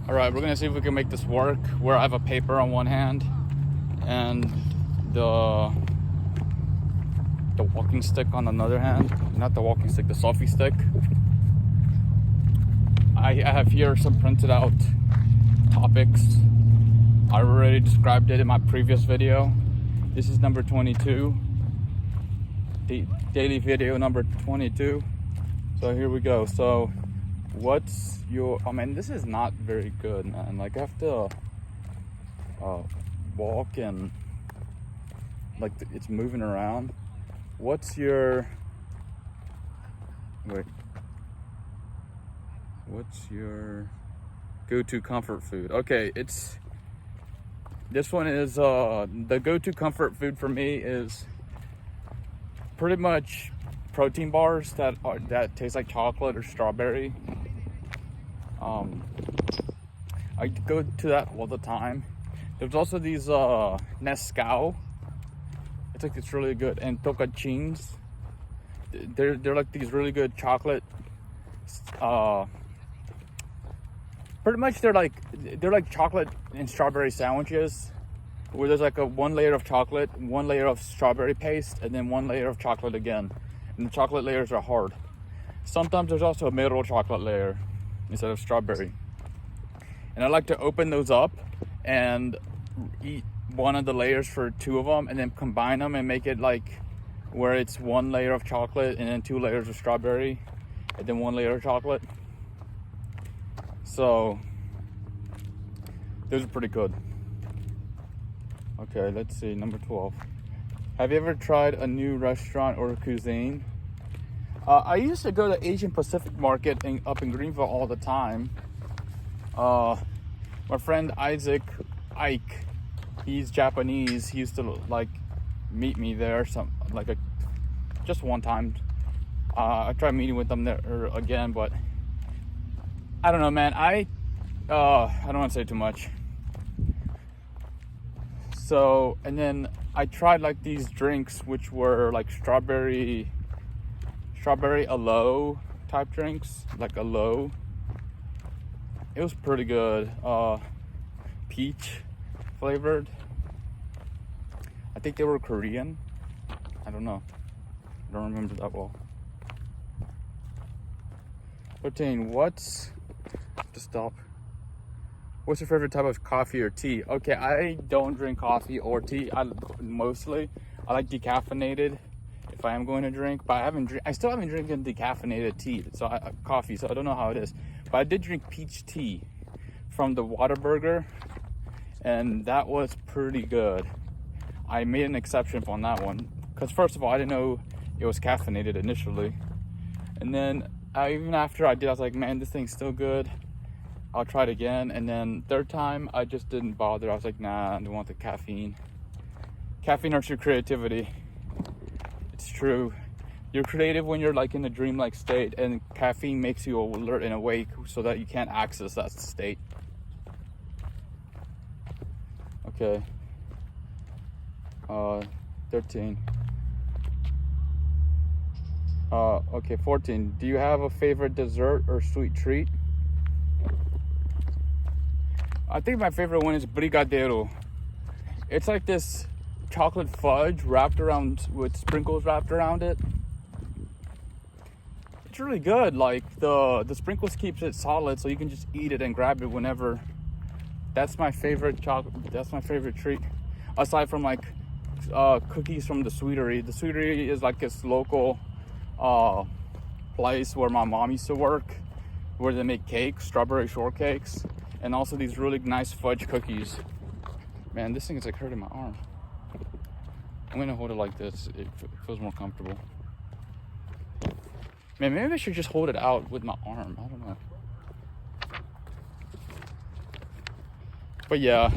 All right, we're gonna see if we can make this work where I have a paper on one hand and the walking stick on another hand. Not the walking stick, the selfie stick. I have here some printed out topics. I already described it in my previous video. This is number 22, the daily video number 22. So here we go. So what's your, I mean, this is not very good, man. Like I have to walk and like it's moving around. What's your, what's your go-to comfort food? Okay, this one is the go-to comfort food for me is pretty much protein bars that taste like chocolate or strawberry. I go to that all the time. There's also these Nescau. I think it's really good, and Tocachins. They're like these really good chocolate. Pretty much they're like chocolate and strawberry sandwiches, where there's like one layer of chocolate, one layer of strawberry paste, and then one layer of chocolate again. And the chocolate layers are hard. Sometimes there's also a middle chocolate layer instead of strawberry. And I like to open those up and eat one of the layers for two of them, and then combine them and make it like where it's one layer of chocolate and then two layers of strawberry and then one layer of chocolate. So those are pretty good. Okay, let's see, number 12. Have you ever tried a new restaurant or cuisine? I used to go to Asian Pacific Market up in Greenville all the time. My friend Ike, he's Japanese. He used to like meet me there just one time. I tried meeting with them there again, but I don't know, man. I don't want to say too much. So, and then I tried like these drinks, which were like strawberry aloe type drinks, like aloe. It was pretty good. Peach flavored. I think they were Korean. I don't know. I don't remember that well. 13. What's your favorite type of coffee or tea? Okay, I don't drink coffee or tea. I like decaffeinated if I am going to drink, but I still haven't drinking decaffeinated tea, coffee, so I don't know how it is. But I did drink peach tea from the Whataburger, and that was pretty good. I made an exception on that one, because first of all, I didn't know it was caffeinated initially. And then even after I did, I was like, man, this thing's still good. I'll try it again. And then third time, I just didn't bother. I was like, nah, I don't want the caffeine. Caffeine hurts your creativity. It's true. You're creative when you're like in a dreamlike state, and caffeine makes you alert and awake so that you can't access that state. Okay. 13. Okay, 14. Do you have a favorite dessert or sweet treat? I think my favorite one is brigadeiro. It's like this chocolate fudge wrapped around with sprinkles wrapped around it. It's really good. Like the sprinkles keeps it solid, so you can just eat it and grab it whenever. That's my favorite chocolate. That's my favorite treat. Aside from like cookies from the Sweetery. The Sweetery is like this local place where my mom used to work, where they make cakes, strawberry shortcakes, and also these really nice fudge cookies. Man, this thing is like hurting my arm. I'm gonna hold it like this. It feels more comfortable. Man, maybe I should just hold it out with my arm. I don't know. But yeah,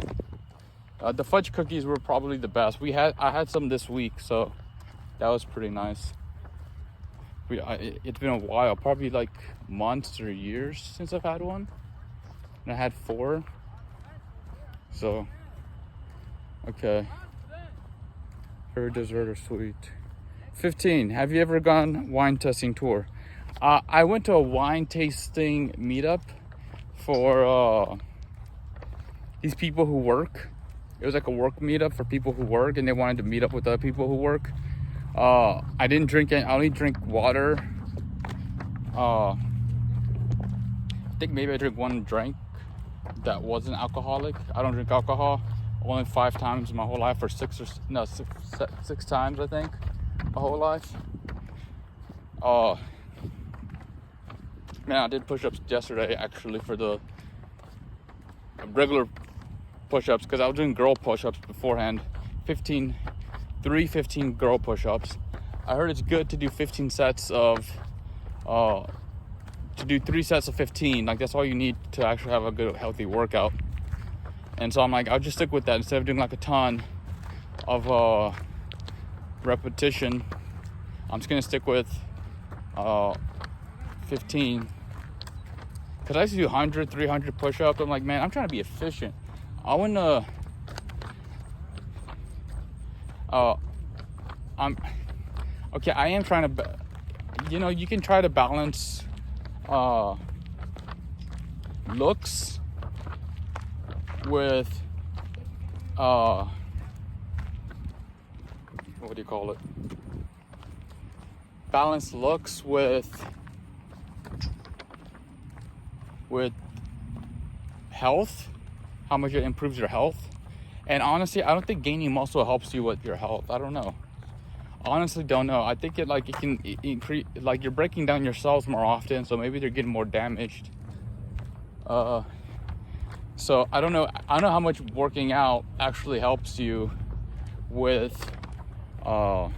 the fudge cookies were probably the best. I had some this week, so that was pretty nice. It's been a while, probably like months or years since I've had one. And I had 4. So, okay. Favorite dessert or sweet? 15. Have you ever gone wine tasting tour? I went to a wine tasting meetup for these people who work. It was like a work meetup for people who work, and they wanted to meet up with other people who work. I didn't drink any. I only drink water. I think maybe I drink one drink that wasn't alcoholic. I don't drink alcohol. Only 5 times in my whole life, or six times I think, my whole life. Man, I did push-ups yesterday actually for the regular push-ups, because I was doing girl push-ups beforehand. 15 girl push-ups. I heard it's good to do 15 sets of to do 3 sets of 15. Like, that's all you need to actually have a good healthy workout. And so I'm like, I'll just stick with that instead of doing like a ton of repetition. I'm just gonna stick with 15, because I used to do 100, 300 push-ups. I'm like, man, I'm trying to be efficient. I want to I am trying to, you can try to balance looks with what do you call it? Balance looks with health, how much it improves your health. And honestly, I don't think gaining muscle helps you with your health. I don't know. Honestly, don't know. I think it can increase, like, you're breaking down your cells more often, so maybe they're getting more damaged. So I don't know how much working out actually helps you with I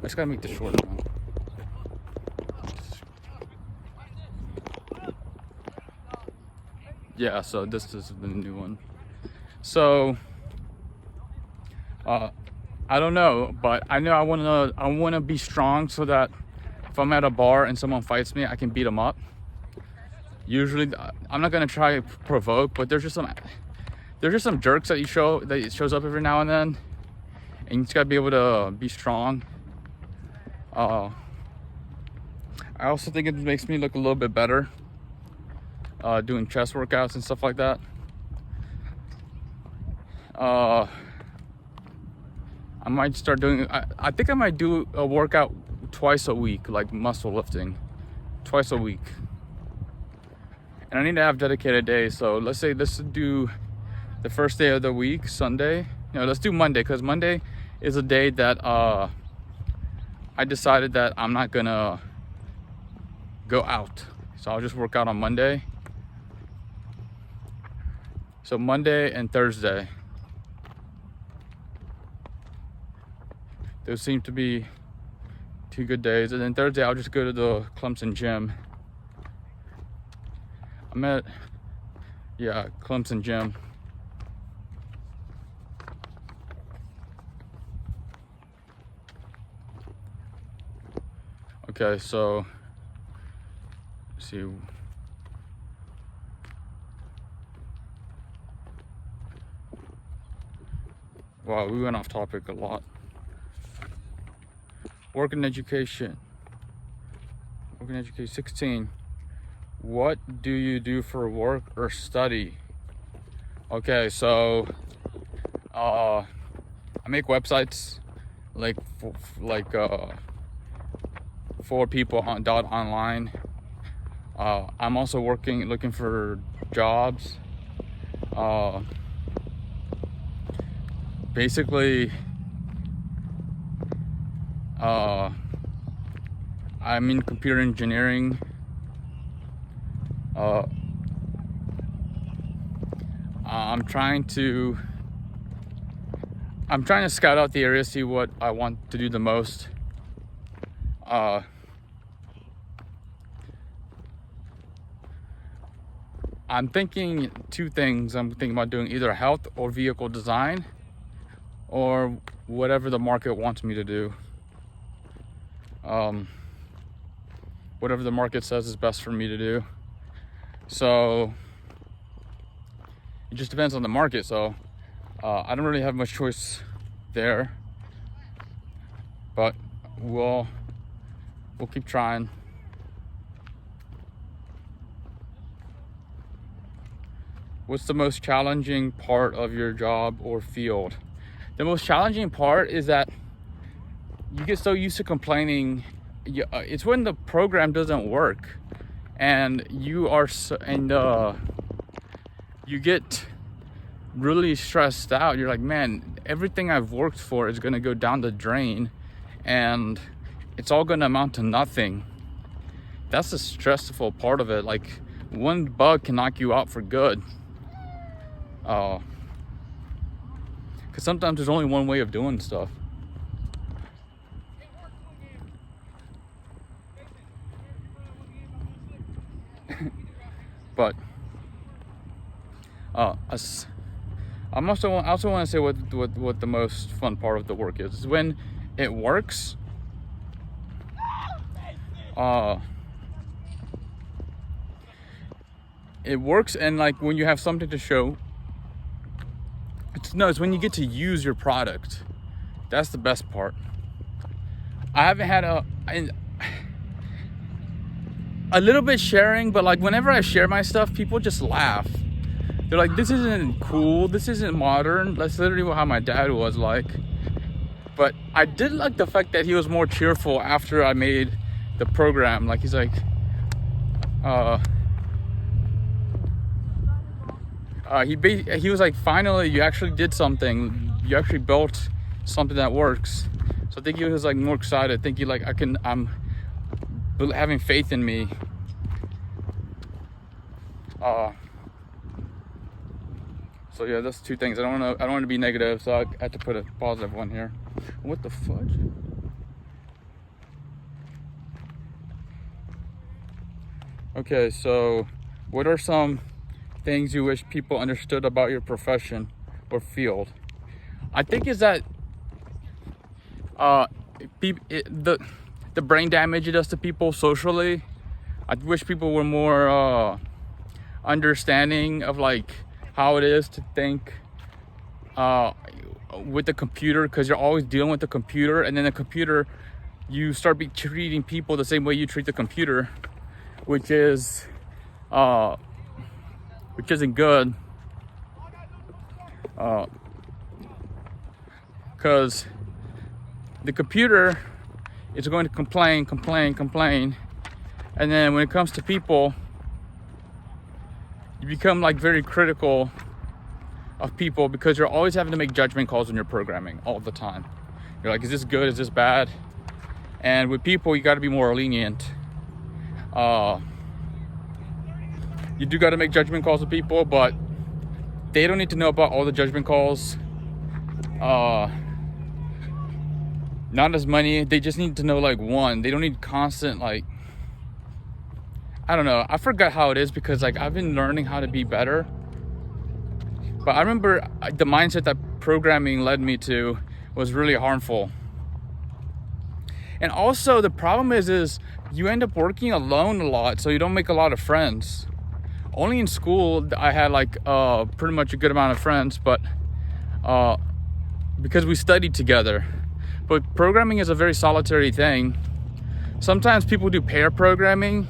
just gotta make this short now. Yeah, so this is the new one. So I don't know, but I know I wanna be strong, so that if I'm at a bar and someone fights me, I can beat them up. Usually, I'm not gonna try to provoke, but there's just some jerks that it shows up every now and then, and you just gotta be able to be strong. I also think it makes me look a little bit better doing chest workouts and stuff like that. I might start doing, I think I might do a workout twice a week, like muscle lifting, twice a week. And I need to have dedicated days. So let's do the first day of the week, Sunday. Let's do Monday, because Monday is a day that I decided that I'm not gonna go out. So I'll just work out on Monday. So Monday and Thursday. Those seem to be 2 good days. And then Thursday, I'll just go to the Clemson gym. Clemson gym. Okay, so let's see. Wow, we went off topic a lot. Work and education. 16. What do you do for work or study? Okay, so I make websites for people on .online. I'm also looking for jobs. Basically, I'm in computer engineering. I'm trying to scout out the area, see what I want to do the most. I'm thinking 2 things. I'm thinking about doing either health or vehicle design, or whatever the market wants me to do. Whatever the market says is best for me to do. So it just depends on the market. So I don't really have much choice there, but we'll keep trying. What's the most challenging part of your job or field? The most challenging part is that you get so used to complaining. It's when the program doesn't work, and you get really stressed out. You're like, man, everything I've worked for is gonna go down the drain, and it's all gonna amount to nothing. That's the stressful part of it. Like, one bug can knock you out for good. Because sometimes there's only one way of doing stuff. But I also want to say what the most fun part of the work is when it works. It works, and like when you have something to show. It's when you get to use your product. That's the best part. I haven't had a little bit sharing, but like whenever I share my stuff, people just laugh. They're like, this isn't cool, this isn't modern. That's literally how my dad was like. But I did like the fact that he was more cheerful after I made the program. Like, he's like, he was like, finally, you actually did something. You actually built something that works. So I think he was like more excited. I think he like, I'm having faith in me. So yeah, that's two things. I don't want to be negative, so I had to put a positive one here. What the fudge? Okay, so what are some things you wish people understood about your profession or field? I think is that the brain damage it does to people socially. I wish people were more understanding of like how it is to think with the computer, because you're always dealing with the computer, and then the computer, you start treating people the same way you treat the computer, which isn't good. Because the computer is going to complain, and then when it comes to people, you become like very critical of people because you're always having to make judgment calls when you're programming all the time. You're like, is this good? Is this bad? And with people, you got to be more lenient. You do got to make judgment calls with people, but they don't need to know about all the judgment calls. Not as many. They just need to know like one. They don't need constant like, I don't know. I forgot how it is because like I've been learning how to be better. But I remember the mindset that programming led me to was really harmful. And also the problem is you end up working alone a lot, so you don't make a lot of friends. Only in school I had like pretty much a good amount of friends, but because we studied together. But programming is a very solitary thing. Sometimes people do pair programming,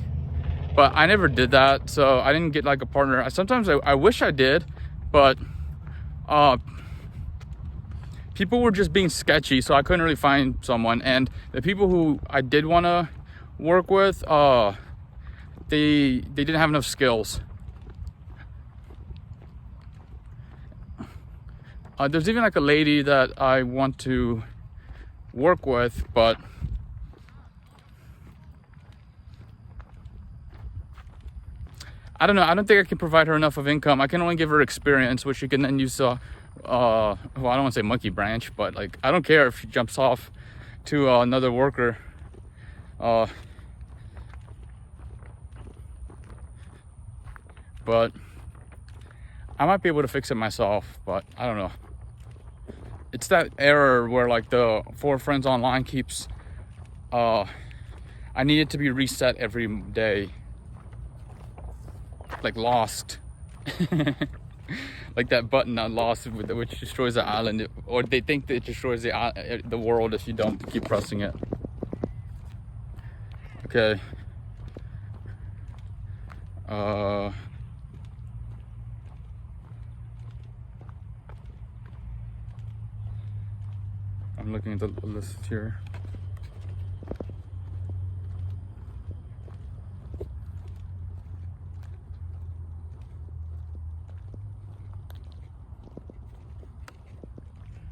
but I never did that, so I didn't get like a partner. Sometimes I wish I did, but people were just being sketchy, so I couldn't really find someone. And the people who I did want to work with, they didn't have enough skills. There's even like a lady that I want to work with, but I don't know. I don't think I can provide her enough of income. I can only give her experience, which she can then use well, I don't want to say monkey branch, but like I don't care if she jumps off to another worker. But I might be able to fix it myself, but I don't know. It's that error where like the 4 friends online keeps I need it to be reset every day, like Lost. Like that button on Lost, which destroys the island, or they think that it destroys the world if you don't keep pressing it. Okay. I'm looking at the list here.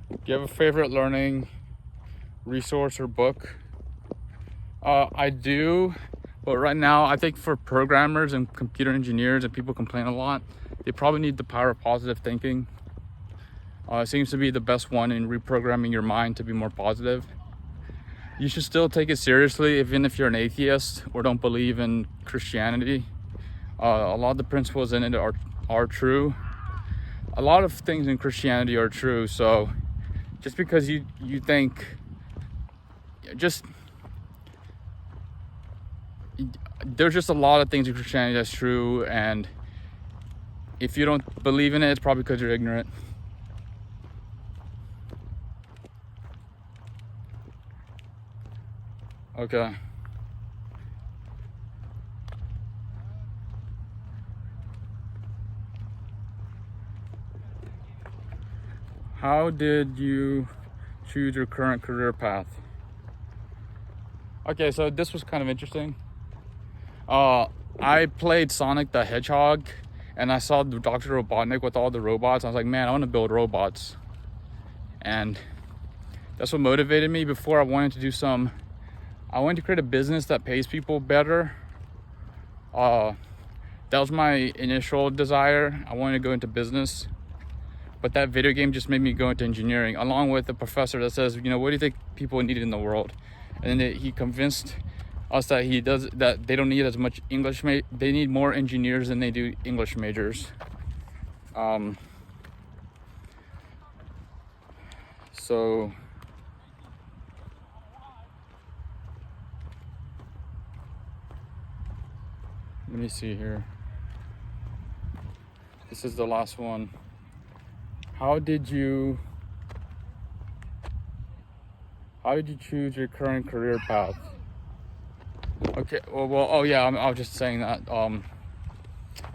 Do you have a favorite learning resource or book? I do, but right now I think for programmers and computer engineers and people complain a lot, they probably need The Power of Positive Thinking. It seems to be the best one in reprogramming your mind to be more positive. You should still take it seriously, even if you're an atheist or don't believe in Christianity. A lot of the principles in it are true. A lot of things in Christianity are true, so just because you think, there's just a lot of things in Christianity that's true, and if you don't believe in it, it's probably because you're ignorant. Okay. How did you choose your current career path? Okay, so this was kind of interesting. I played Sonic the Hedgehog, and I saw the Dr. Robotnik with all the robots. I was like, man, I want to build robots. And that's what motivated me. Before, I wanted to create a business that pays people better. That was my initial desire. I wanted to go into business. But that video game just made me go into engineering, along with a professor that says, what do you think people need in the world? And then he convinced us that they don't need as much English. They need more engineers than they do English majors. So let me see here. This is the last one. How did you choose your current career path? Okay, oh yeah, I was just saying that. I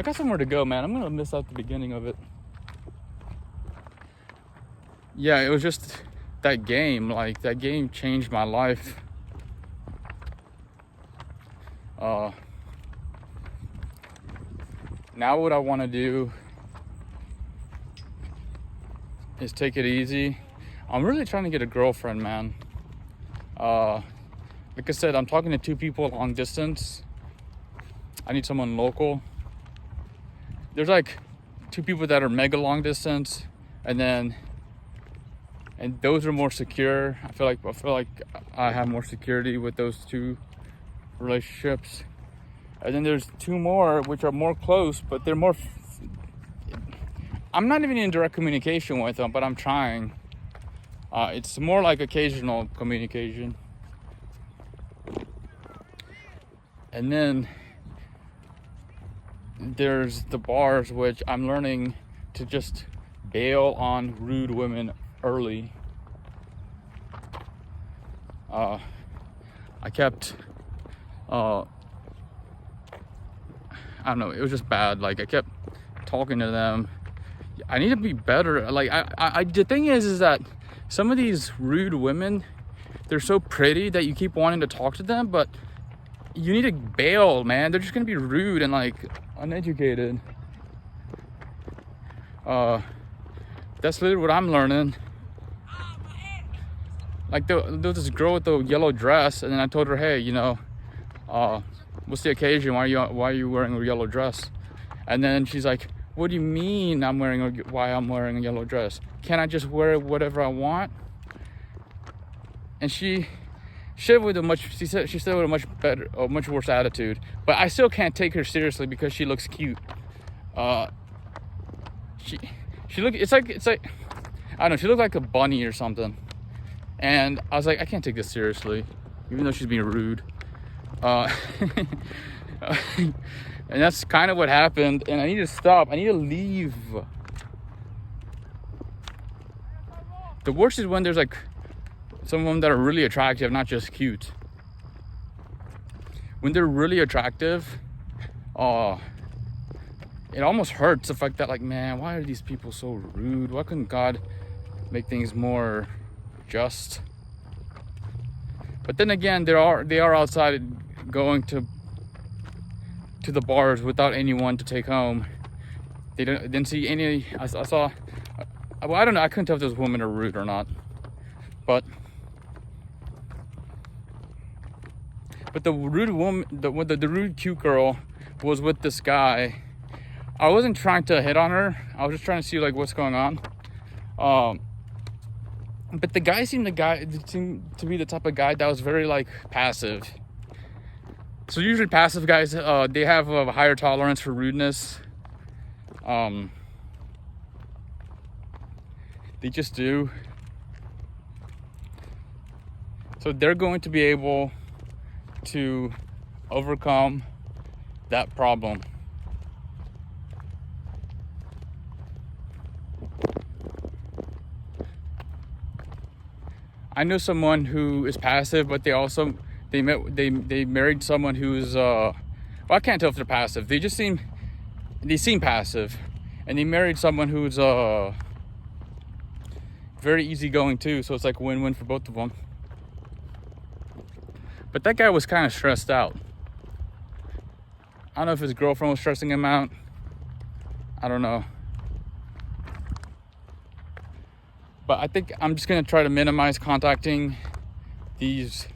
got somewhere to go, man. I'm gonna miss out the beginning of it. Yeah, it was just that game. Like, that game changed my life. Now what I want to do is take it easy. I'm really trying to get a girlfriend, man. Like I said, I'm talking to 2 people long distance. I need someone local. There's like 2 people that are mega long distance, and those are more secure. I feel like I have more security with those 2 relationships. And then there's 2 more which are more close, but they're more. I'm not even in direct communication with them, but I'm trying. It's more like occasional communication. And then there's the bars, which I'm learning to just bail on rude women early. I kept, I don't know, it was just bad. Like, I kept talking to them. I need to be better. Like, the thing is that some of these rude women, they're so pretty that you keep wanting to talk to them, but you need to bail, man. They're just gonna be rude and like uneducated. That's literally what I'm learning. Like, there was this girl with the yellow dress, and then I told her, hey, what's the occasion? Why are you wearing a yellow dress? And then she's like, what do you mean why I'm wearing a yellow dress? Can't I just wear whatever I want? And she said with a much worse attitude. But I still can't take her seriously because she looks cute. It's like I don't know, she looked like a bunny or something. And I was like, I can't take this seriously, even though she's being rude. And that's kind of what happened. And I need to stop. I need to leave. The worst is when there's like some of them that are really attractive, not just cute. When they're really attractive, it almost hurts the fact that, like, man, why are these people so rude? Why couldn't God make things more just? But then again, they are outside going to the bars without anyone to take home. They didn't see any. I saw. Well, I don't know. I couldn't tell if those women are rude or not. But the rude woman, the rude cute girl was with this guy. I wasn't trying to hit on her. I was just trying to see like what's going on. But the guy seemed to be the type of guy that was very like passive. So usually passive guys, they have a higher tolerance for rudeness. They just do. So they're going to be able to overcome that problem. I know someone who is passive, but they married someone who's well, I can't tell if they're passive. They seem passive, and they married someone who's very easygoing too. So it's like win-win for both of them. But that guy was kind of stressed out. I don't know if his girlfriend was stressing him out. I don't know. But I think I'm just gonna try to minimize contacting these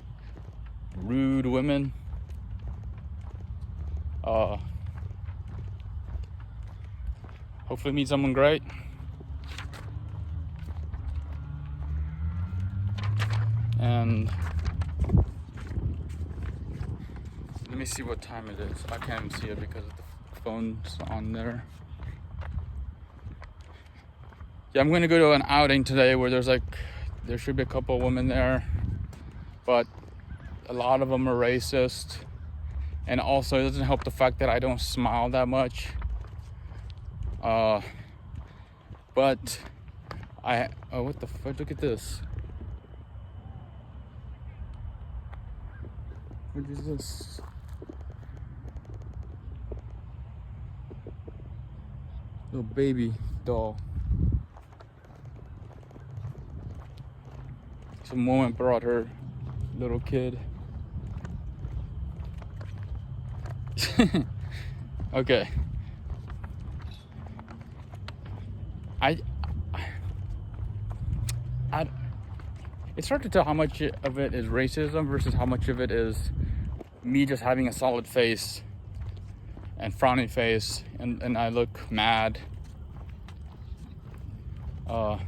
rude women. Hopefully meet someone great. And let me see what time it is. I can't even see it because the phone's on there. Yeah, I'm gonna go to an outing today where there should be a couple of women there, but a lot of them are racist, and also it doesn't help the fact that I don't smile that much. But what the fuck? Look at this. What is this? Little baby doll. Some woman brought her little kid. Okay. It's hard to tell how much of it is racism versus how much of it is me just having a solid face and frowny face, and I look mad. Either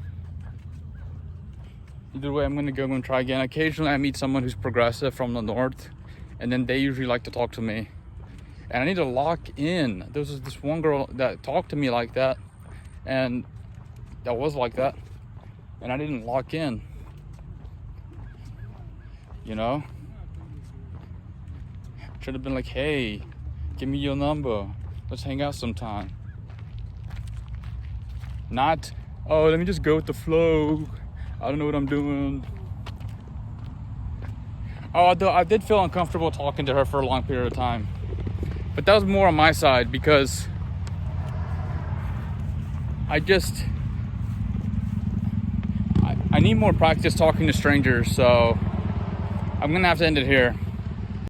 way, I'm gonna go and try again. Occasionally I meet someone who's progressive from the north, and then they usually like to talk to me. And I need to lock in. There was this one girl that talked to me like that, and that was like that, and I didn't lock in. You know? Should have been like, hey, give me your number. Let's hang out sometime. Not, oh, let me just go with the flow. I don't know what I'm doing. Oh, I did feel uncomfortable talking to her for a long period of time. But that was more on my side because I need more practice talking to strangers, so I'm gonna have to end it here.